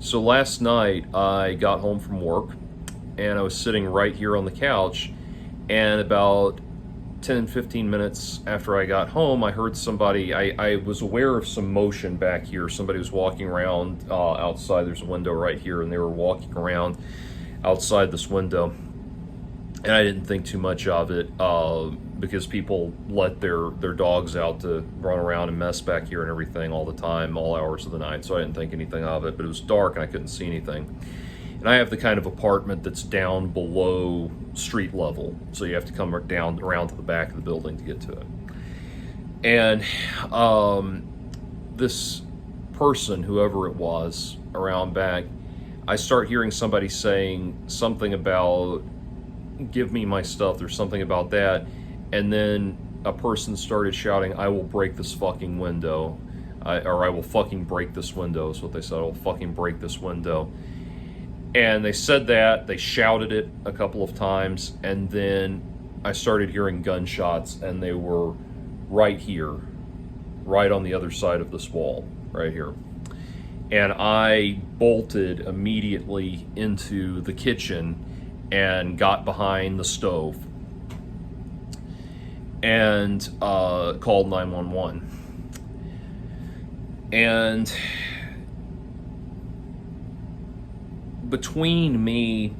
So last night I got home from work and I was sitting right here on the couch, and about 10, 15 minutes after I got home, I heard somebody, I was aware of some motion back here. Somebody was walking around outside. There's a window right here, and they were walking around outside this window. And I didn't think too much of it because people let their dogs out to run around and mess back here and everything all the time, all hours of the night. So I didn't think anything of it, but it was dark and I couldn't see anything. And I have the kind of apartment that's down below street level, so you have to come down around to the back of the building to get to it. And this person, whoever it was, around back, I start hearing somebody saying something about give me my stuff. There's something about that. And then a person started shouting, I will break this fucking window. Or I will fucking break this window, is what they said. I will fucking break this window. And they said that, they shouted it a couple of times, and then I started hearing gunshots, and they were right here, right on the other side of this wall, right here. And I bolted immediately into the kitchen and got behind the stove and called 911. And between me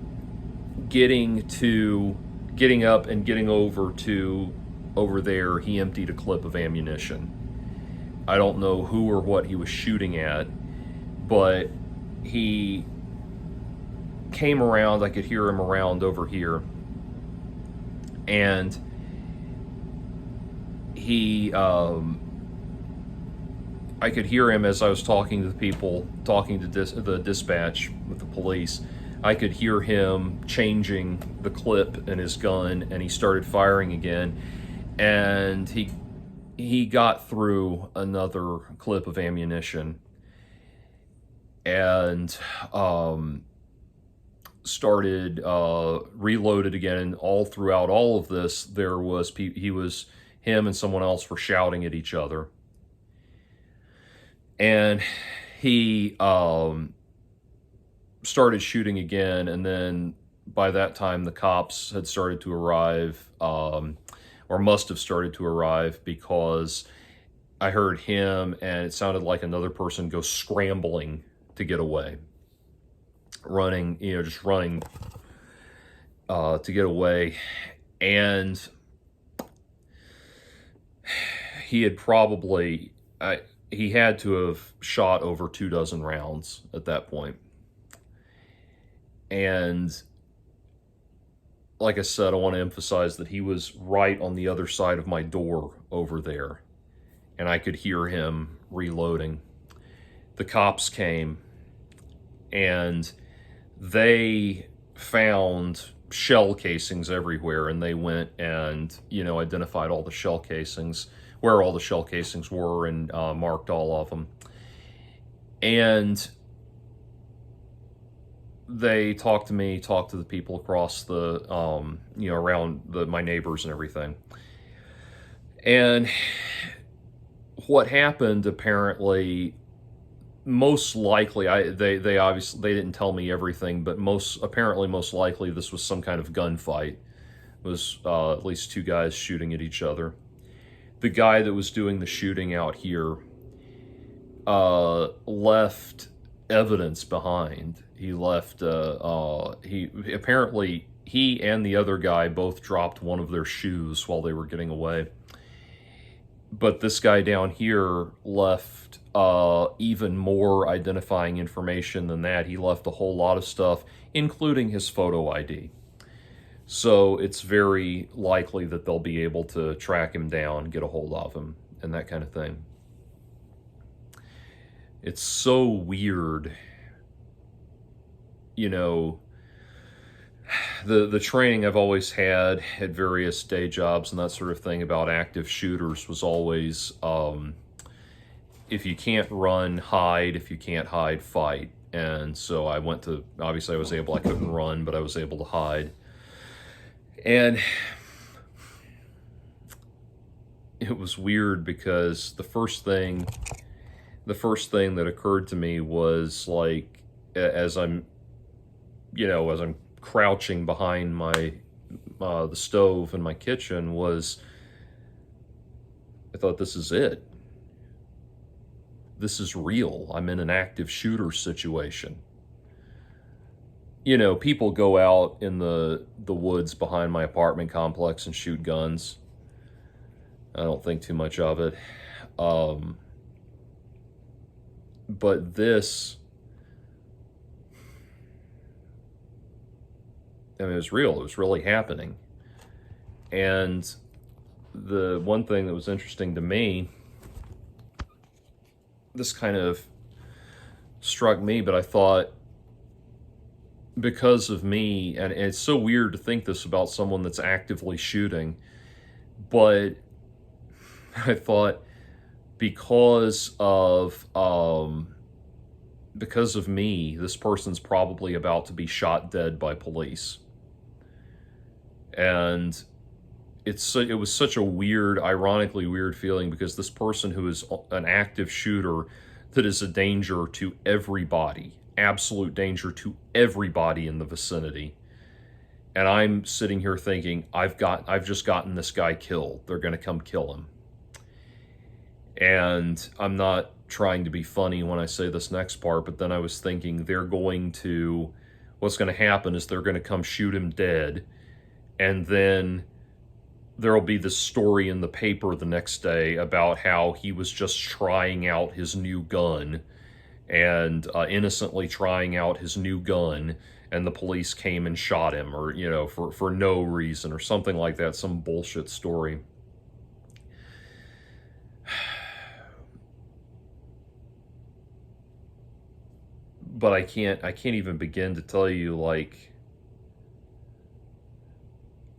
getting up and getting over there, he emptied a clip of ammunition. I don't know who or what he was shooting at, but he came around. I could hear him around over here, and I could hear him as I was talking to the people, talking to the dispatch with the police. I could hear him changing the clip in his gun, and he started firing again. And he got through another clip of ammunition, and started reloaded again. And all throughout all of this, him and someone else were shouting at each other. And he started shooting again, and then by that time the cops had started to arrive, or must have started to arrive, because I heard him, and it sounded like another person go scrambling to get away, just running to get away. And he had probably... he had to have shot over 24 rounds at that point. And like I said, I want to emphasize that he was right on the other side of my door over there, and I could hear him reloading. The cops came, and they found shell casings everywhere, and they went and, identified all the shell casings, where all the shell casings were, and marked all of them. And they talked to me, talked to the people across the, around my neighbors and everything. And what happened, apparently, most likely, they obviously, they didn't tell me everything, but most likely this was some kind of gunfight. It was at least two guys shooting at each other. The guy that was doing the shooting out here left evidence behind. He left, he and the other guy both dropped one of their shoes while they were getting away. But this guy down here left even more identifying information than that. He left a whole lot of stuff, including his photo ID. So it's very likely that they'll be able to track him down, get a hold of him, and that kind of thing. It's so weird, the training I've always had at various day jobs and that sort of thing about active shooters was always, if you can't run, hide. If you can't hide, fight. And so I couldn't run, but I was able to hide. And it was weird because the first thing that occurred to me was, like, as I'm, as I'm crouching behind my the stove in my kitchen was, I thought, this is it. This is real. I'm in an active shooter situation. People go out in the woods behind my apartment complex and shoot guns. I don't think too much of it. But this, I mean, it was real. It was really happening. And the one thing that was interesting to me, this kind of struck me, but I thought, because of me, and it's so weird to think this about someone that's actively shooting, but I thought, because of me, this person's probably about to be shot dead by police. And it was such a weird, ironically weird feeling, because this person who is an active shooter that is a danger to everybody, absolute danger to everybody in the vicinity. And I'm sitting here thinking, I've just gotten this guy killed. They're going to come kill him. And I'm not trying to be funny when I say this next part, but then I was thinking, what's going to happen is they're going to come shoot him dead, and then there'll be this story in the paper the next day about how he was just trying out his new gun, and innocently trying out his new gun, and the police came and shot him, or, for no reason, or something like that, some bullshit story. But I can't even begin to tell you, like,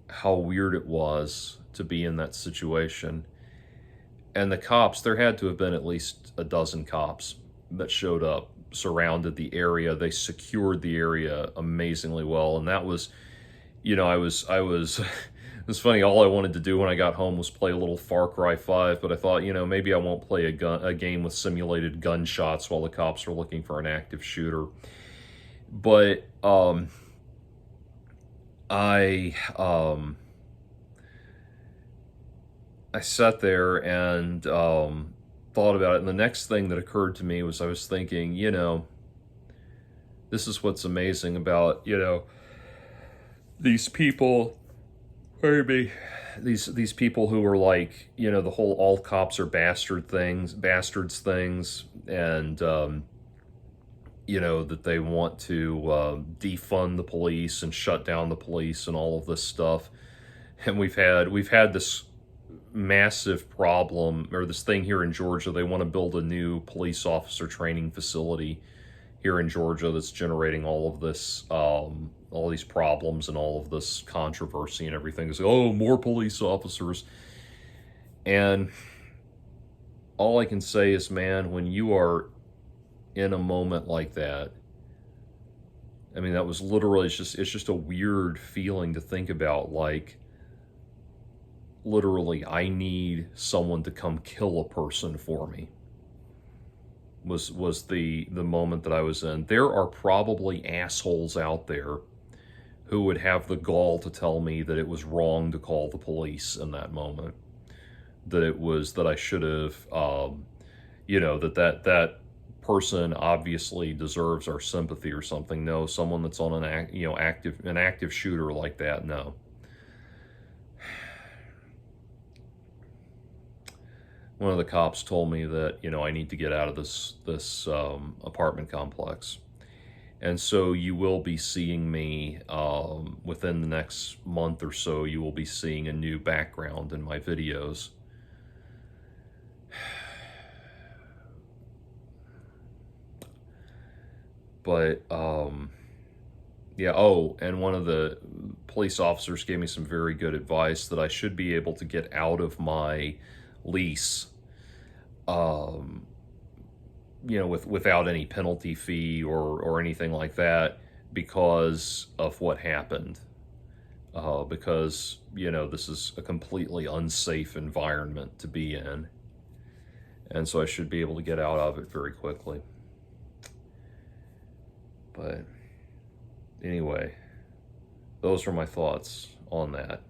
how weird it was to be in that situation. And the cops, there had to have been at least a dozen cops that showed up, surrounded the area. They secured the area amazingly well. And that was, I was it's funny, all I wanted to do when I got home was play a little Far Cry 5, but I thought, maybe I won't play a game with simulated gunshots while the cops are looking for an active shooter. But I sat there and thought about it, and the next thing that occurred to me was, I was thinking, this is what's amazing about, these people, these people who are like, the whole all cops are bastards things, and that they want to defund the police and shut down the police and all of this stuff. And we've had this massive problem, or this thing here in Georgia. They want to build a new police officer training facility here in Georgia that's generating all of this, all these problems and all of this controversy and everything. It's like, oh, more police officers. And all I can say is, man, when you are in a moment like that, I mean, that was literally, it's just a weird feeling to think about. Like, literally, I need someone to come kill a person for me, was the moment that I was in. There are probably assholes out there who would have the gall to tell me that it was wrong to call the police in that moment, that I should have, that person obviously deserves our sympathy or something. No, someone that's on an active shooter like that, no. One of the cops told me that, I need to get out of this apartment complex. And so you will be seeing me, within the next month or so, you will be seeing a new background in my videos. But, yeah, oh, and one of the police officers gave me some very good advice that I should be able to get out of my lease, without any penalty fee or anything like that, because of what happened. Because, this is a completely unsafe environment to be in. And so I should be able to get out of it very quickly. But anyway, those are my thoughts on that.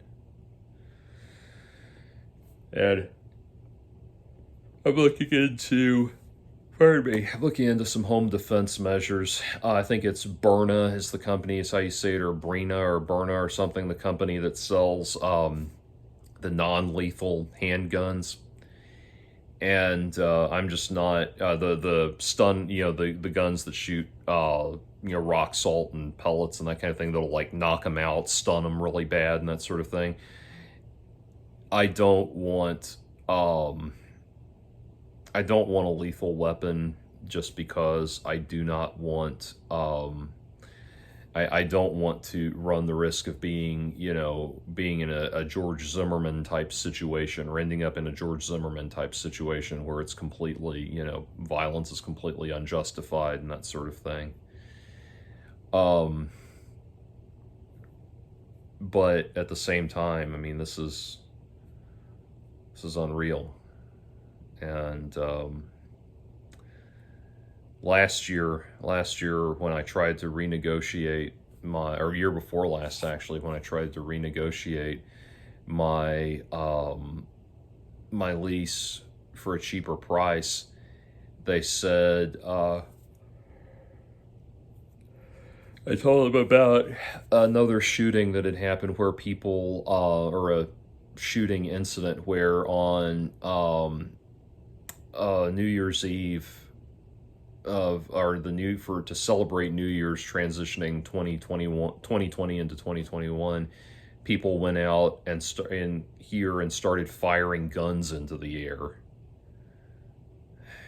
And I'm looking into, pardon me, I'm looking into some home defense measures. I think it's Byrna is the company, is how you say it, or Byrna or something, the company that sells the non-lethal handguns. And I'm just not, the stun, you know, the guns that shoot, you know, rock salt and pellets and that kind of thing that'll like knock them out, stun them really bad and that sort of thing. I don't want a lethal weapon just because I do not want I don't want to run the risk of being, you know, being in a George Zimmerman type situation, or ending up in a George Zimmerman type situation where it's completely, you know, violence is completely unjustified and that sort of thing. But at the same time, I mean, this is unreal. And last year when I tried to renegotiate or year before last actually, when I tried to renegotiate my my lease for a cheaper price, they said, I told them about another shooting that had happened where people, or a shooting incident where on New Year's Eve to celebrate New Year's transitioning 2020 into 2021, people went out and started firing guns into the air.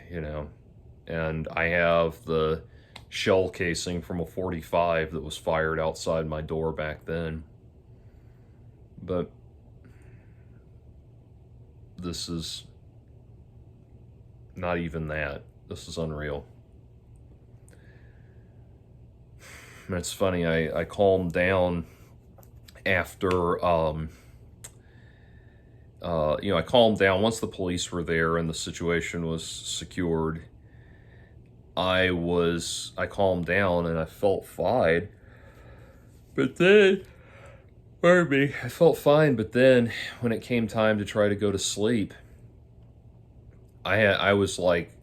You know, and I have the shell casing from a .45 that was fired outside my door back then. But this is not even that. This is unreal. And it's funny, I calmed down after, you know, I calmed down once the police were there and the situation was secured. I calmed down and I felt fine. But then, pardon me, I felt fine, but then when it came time to try to go to sleep, I was like,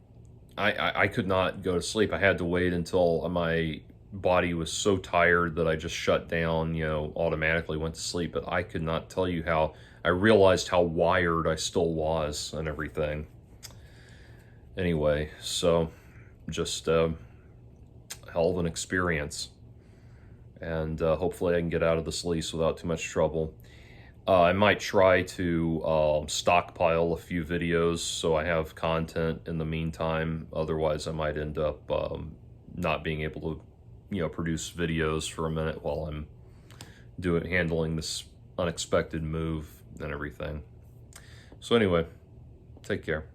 I could not go to sleep. I had to wait until my body was so tired that I just shut down, you know, automatically went to sleep. But I could not tell you how, I realized how wired I still was and everything. Anyway, so just a hell of an experience. And hopefully I can get out of this lease without too much trouble. I might try to stockpile a few videos so I have content in the meantime. Otherwise, I might end up not being able to, you know, produce videos for a minute while I'm handling this unexpected move and everything. So anyway, take care.